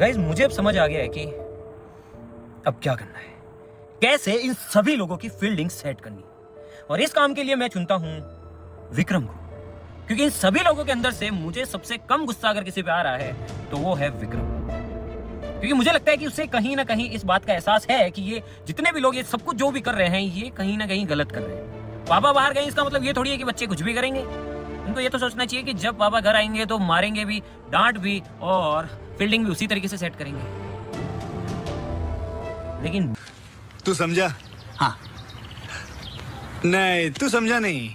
Guys मुझे अब समझ आ गया है कि अब क्या करना है, कैसे इन सभी लोगों की फील्डिंग सेट करनी है। और इस काम के लिए मैं चुनता हूं विक्रम को, क्योंकि इन सभी लोगों के अंदर से मुझे सबसे कम गुस्सा अगर किसी पे आ रहा है तो वो है विक्रम। क्योंकि मुझे लगता है कि उसे कहीं ना कहीं इस बात का एहसास है कि ये जितने भी लोग ये सब कुछ जो भी कर रहे हैं ये कहीं ना कहीं गलत कर रहे हैं। पापा बाहर गए इसका मतलब ये थोड़ी है कि बच्चे कुछ भी करेंगे। उनको ये तो सोचना चाहिए कि जब पापा घर आएंगे तो मारेंगे भी, डांट भी और फील्डिंग भी उसी तरीके से सेट करेंगे। लेकिन तू समझा? हाँ। नहीं तू समझा नहीं।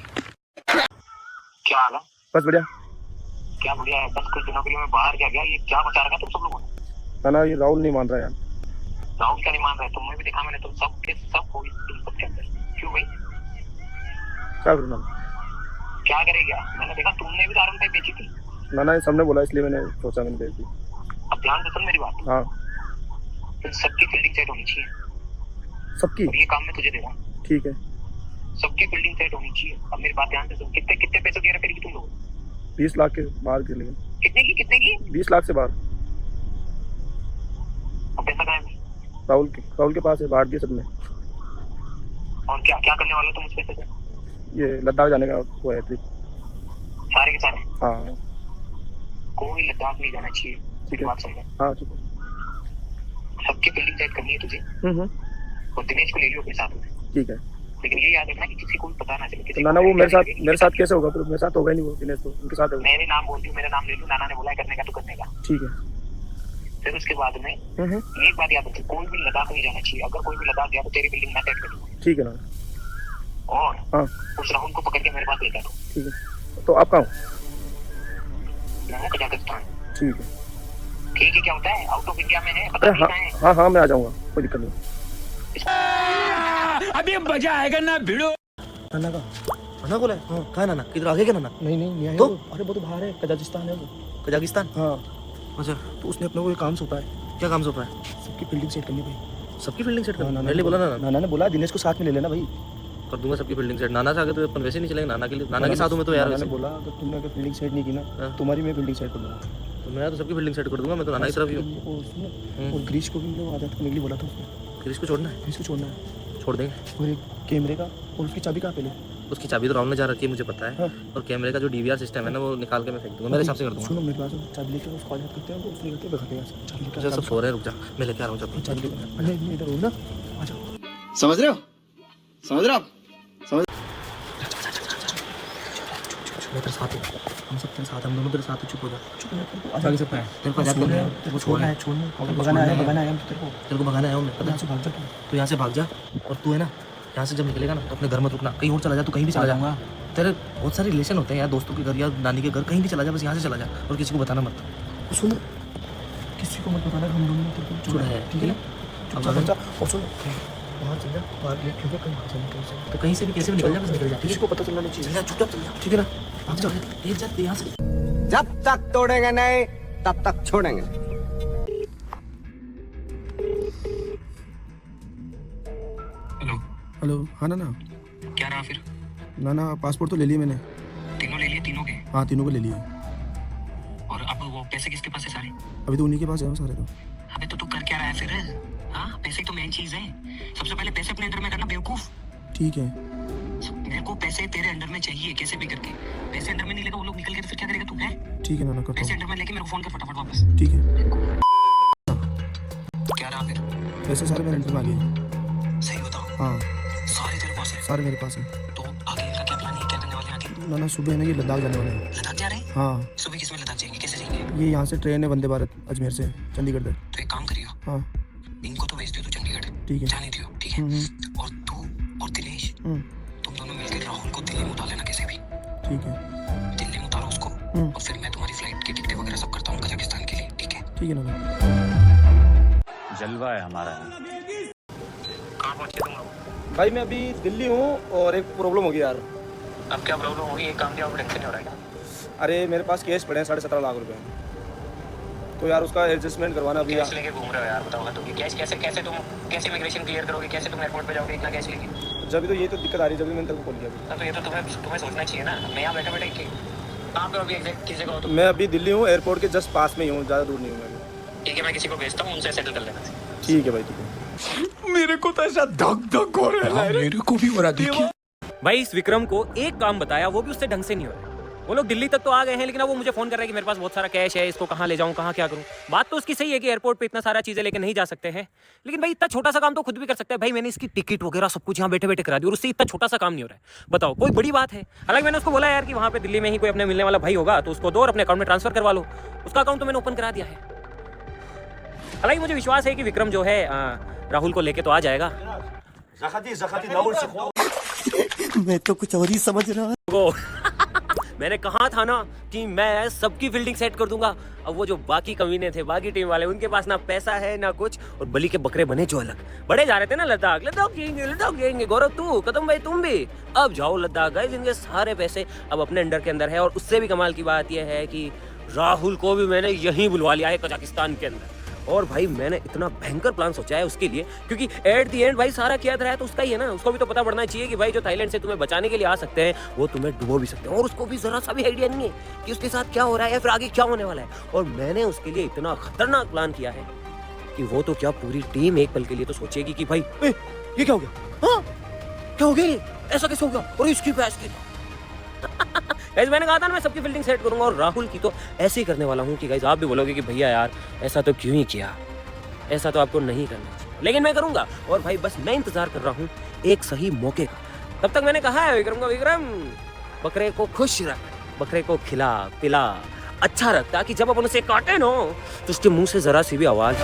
क्या हाल है? बस बढ़िया। क्या बढ़िया है? बस कुछ दिनों के लिए मैं बाहर क्या गया, ये क्या बता रखा तुम सब लोगों ने? ना ये राहुल नहीं मान रहा यार। राहुल क्या नहीं मान रहा है? तुमने भी देखा मैंने, तुम सब के सब हो तुम सबके अंदर। क्यों भाई? क्या करूँ ना? क्या करेगा? मैंने देखा तुमने भी दारू बेची थी। ना ये सबने बोला इसलिए मैंने सोचा मैंने बेच दी। अब ध्यान से सुन मेरी बात। हाँ। तुम सबकी फील्डिंग सेट होनी चाहिए। सबकी? और ये काम मैं तुझे दे रहा हूँ। ठीक है। सबकी फील्डिंग सेट होनी चाहिए। अब मेरी बात ध्यान से सुन। कितने कितने पैसे दे रहे करेगी तुम लोग? 20 लाख के बाहर के लिए। कितने की? 20 लाख से बाहर। अब पैसा कहाँ है? राहुल के पास है, बाहर दिए सबने। और क्या क्या करने वाले तुम उस पैसे से? ये लद्दाख जाने का वो है ट्रिप। सारे के सारे? हाँ। कोई लद्दाख नहीं जाना चाहिए। ठीक है। बात समझ। हाँ ठीक है। सबकी फील्डिंग सेट करनी है तुझे। और दिनेश को ले लियो अपने साथ में। ठीक है। लेकिन ये याद रखना कि किसी को भी पता ना चले। तो नाना वो मेरे साथ कैसे होगा? मेरे साथ होगा ही नहीं वो, दिनेश तो उनके साथ होगा। मैंने नाम बोल दिया, मेरा नाम ले लूं। नाना ने बोला है करने का तो करने का। ठीक है। फिर उसके बाद में एक बात याद रखिए, कोई भी लद्दाख नहीं जाना चाहिए। अगर कोई भी लद्दाख गया तो तेरी बिल्डिंग मैं सेट कर दूंगा। ठीक है नाना। और हाँ उस राहुल को पकड़ के मेरे पास लेकर दो। ठीक है। तो आप कहाँ हो? मैं हूँ कजाकिस्तान। ठीक है। ठीक है, क्या होता है? आउट ऑफ इंडिया में है, अरे पता नहीं हाँ हाँ मैं आ जाऊँगा, कोई दिक्कत नहीं। अभी मजा आएगा ना भिड़ो। नाना का नाना बोला है? हाँ। कहाँ है नाना? किधर आगे क्या नाना? नहीं आया तो? अरे वो तो बाहर है, कजाकिस्तान है वो। कजाकिस्तान? हाँ। अच्छा, तो उसने अपने को ये काम सौंपा है। क्या काम सौंपा है? सबकी फील्डिंग सेट करनी भाई। सबकी फील्डिंग सेट करना? हाँ, मेरे लिए बोला ना? नाना ने बोला दिनेश को साथ में ले लेना भाई। कर दूंगा सबकी फील्डिंग सेट। नाना से आगे तो अपन वैसे नहीं चलेंगे। नाना के लिए, नाना के साथ हूँ मैं तो यार। नाना वैसे ने बोला अगर तुमने अगर फील्डिंग सेट नहीं की ना हाँ। तुम्हारी मैं फील्डिंग सेट कर दूंगा। तो मैं तो सबकी फील्डिंग सेट कर दूंगा। मैं तो नाना की तरफ ही हूँ। और ग्रीश को भी लोग आजाद करने के लिए बोला था उसने। फिर इसको छोड़ना है? ग्रीश को छोड़ना है। छोड़ देंगे। और एक कैमरे का और उसकी चाबी कहाँ पे ले? उसकी चाबी तो राहुल ने जा रखी है, मुझे पता है। हाँ। और कैमरे का जो डीवीआर सिस्टम है ना वो निकाल के मैं फेंक दूंगा। मेरे हिसाब से कर दूंगा। सुनो मेरे पास चाबी लेकर उसको आजाद करते हैं, उसने करके भगाते हैं। चाबी अच्छा लेकर सब सो रहे हैं, रुक जा मैं लेके आ रहा हूँ जब। चाबी लेकर नहीं इधर हो ना, आ जाओ। समझ रहे हो? समझ रहे हो आप? मैं तेरे साथ हूँ, हम सब तेरे साथ, हम दोनों तेरे साथ। चुप हो जा। आजा नहीं सकता है तेरे को आजाद करना है, तेरे को छोड़ना है, भगाना आया हम तो तेरे को भगाना आया हूँ मैं, पता यहाँ है? से भाग जा। तो यहाँ से भाग जा। और तू है ना यहाँ से जब निकलेगा ना तो अपने घर मत रुकना, कहीं और चला जा। तू कहीं भी चला जा। तेरे बहुत सारे रिलेशन होते हैं यार, दोस्तों के घर या नानी के घर, कहीं भी चला जा, बस यहाँ से चला जा और किसी को बताना मत। सुन किसी को मत बताना हम दोनों तेरे को छोड़ा है, ठीक है ना? अब चुपचाप और सुन वहाँ चल जा, बाहर ले क्योंकि कहीं भाग जाने कहीं से तो कहीं से भी कैसे भी निकल जा, बस निकल जा। किसी को पता चलना नहीं चाहिए। चल जा, चुपचाप चल जा। ठीक है ना? भाग जा। तेज जा यहाँ से। जब तक तोड़ेंगे नहीं तब तक छोड़ेंगे नहीं। हेलो। हेलो। हाँ नाना। क्या रहा फिर? नाना पासपोर्ट तो ले लिया मैंने। तीनों ले लिए? तीनों के? हाँ तीनों को ले लिया। और अब वो पैसे किसके पास है सारे? अभी तो उन्हीं के पास है सारे तो। अबे तो तू कर क्या रहा है फिर? हाँ, पैसे तो मेन चीज है। सबसे पहले पैसे अपने अंडर में करना बेवकूफ। ठीक है। मेरे को पैसे तेरे अंडर में चाहिए, कैसे भी करके। पैसे अंडर में नहीं लेगा वो लोग निकल के तो फिर क्या करेगा तू? है ठीक है नाना करता पैसे हूँ। अंडर में लेके मेरे को फोन कर फटाफट वापस। ठीक है। क्या रहा फिर? पैसे सारे मेरे अंडर में आ गए। सही बताओ। हाँ सारे तेरे पास है? सारे मेरे पास हैं। तो आगे का क्या प्लान है? क्या करने वाले हैं आगे? नाना सुबह है ना ये लद्दाख जाने वाले हैं। लद्दाख जा रहे हैं? हाँ सुबह किस में लद्दाख जाएंगे? कैसे जाएंगे? ये यहाँ से ट्रेन है वंदे भारत अजमेर से चंडीगढ़ तक। तो एक काम करियो, हाँ इनको तो भेज दियो तू चंडीगढ़। ठीक है। जाने दियो, ठीक है? और तू और दिनेश तुम दोनों मिलकर राहुल को दिल्ली में उतार लेना कैसे भी। ठीक है। दिल्ली में उतारो उसको और फिर मैं तुम्हारी फ्लाइट की टिकटें वगैरह सब करता हूँ कजाकिस्तान के लिए, ठीक है? ठीक है नाना। जलवा है हमारा। कहाँ पहुँचे तुम लोग? भाई मैं अभी दिल्ली हूँ और एक प्रॉब्लम हो गई यार। अब क्या प्रॉब्लम होगी? एक काम किया, आपको टेंशन नहीं हो रहा है क्या? अरे मेरे पास केस पड़े हैं 17.5 लाख रुपए, तो यार उसका एडजस्टमेंट करवाना अभी। कैश लेके घूम रहे हो यार? बताओ तुम कैश कैसे कैसे तुम कैसे इमिग्रेशन क्लियर करोगे? कैसे तुम एयरपोर्ट पे जाओगे इतना कैश लेके? जब भी तो ये तो दिक्कत आ रही है, जब भी मैंने तेरे को कॉल किया। तो ये तो तुम्हें सोचना चाहिए ना। मैं यहाँ बैठा कहाँ पे अभी एग्जैक्ट किस जगह हो तुम? मैं अभी दिल्ली हूँ, एयरपोर्ट के जस्ट पास में ही हूँ, ज़्यादा दूर नहीं हूँ मैं। ठीक है, मैं किसी को भेजता हूँ, उनसे सेटल कर लेना। ठीक है भाई, ठीक है। मेरे को तो ऐसा धक धक हो रहा है, मेरे को भी हो रहा देखिए। भाई इस विक्रम को एक काम बताया, वो भी उससे ढंग से नहीं हो रहा है। वो लोग दिल्ली तक तो आ गए हैं, लेकिन अब वो मुझे फोन कर रहा है कि मेरे पास बहुत सारा कैश है, इसको कहाँ ले जाऊँ, कहाँ क्या करूँ। बात तो उसकी सही है कि एयरपोर्ट पे इतना सारा चीजें लेके नहीं जा सकते हैं, लेकिन भाई इतना छोटा सा काम तो खुद भी कर सकते हैं। भाई मैंने इसकी टिकट वगैरह सब कुछ यहाँ बैठे बैठे करा दी और उससे इतना छोटा सा काम नहीं हो रहा है। बताओ, कोई बड़ी बात है। हालांकि मैंने उसको बोला यार कि वहाँ पे दिल्ली में ही कोई अपने मिलने वाला भाई होगा तो उसको दो और अपने अकाउंट में ट्रांसफर करवा लो। उसका अकाउंट तो मैंने ओपन करा दिया है। हालांकि मुझे विश्वास है कि विक्रम जो है राहुल को लेके तो आ जाएगा। मैं तो कुछ और ही समझ रहा हूँ। वो मैंने कहा था ना कि मैं सबकी फील्डिंग सेट कर दूंगा। अब वो जो बाकी कमीने थे, बाकी टीम वाले, उनके पास ना पैसा है ना कुछ, और बलि के बकरे बने जो अलग बड़े जा रहे थे ना लद्दाख। लद्दाख जाएंगे गौरव, तू कदम भाई तुम भी अब जाओ लद्दाख। गाइस इनके सारे पैसे अब अपने अंडर के अंदर है। और उससे भी कमाल की बात यह है कि राहुल को भी मैंने यहीं बुलवा लिया है, कजाकिस्तान के अंदर। और भाई मैंने इतना भयंकर प्लान सोचा है उसके लिए, क्योंकि एट दी एंड भाई सारा किया है तो उसका ही है ना। उसको भी तो पता पड़ना चाहिए कि भाई जो थाईलैंड से तुम्हें बचाने के लिए आ सकते हैं वो तुम्हें डुबो भी सकते हैं। और उसको भी जरा सा भी आइडिया नहीं है कि उसके साथ क्या हो रहा है या फिर आगे क्या होने वाला है। और मैंने उसके लिए इतना खतरनाक प्लान किया है कि वो तो क्या पूरी टीम एक पल के लिए तो सोचेगी कि भाई ये क्या हो गया, हाँ क्या हो गया, ये ऐसा कैसे हो गया, और इसकी पैस की गाइस मैंने कहा था ना मैं सबकी फील्डिंग सेट करूंगा। और राहुल की तो ऐसे ही करने वाला हूँ कि गाइस आप भी बोलोगे कि भैया यार ऐसा तो क्यों ही किया, ऐसा तो आपको नहीं करना चाहिए, लेकिन मैं करूंगा। और भाई बस मैं इंतजार कर रहा हूँ एक सही मौके का। तब तक मैंने कहा है विक्रम को, विक्रम बकरे को खुश रख, बकरे को खिला पिला अच्छा रख, ताकि जब अपन उसे काटे ना तो उसके मुंह से जरा सी भी आवाज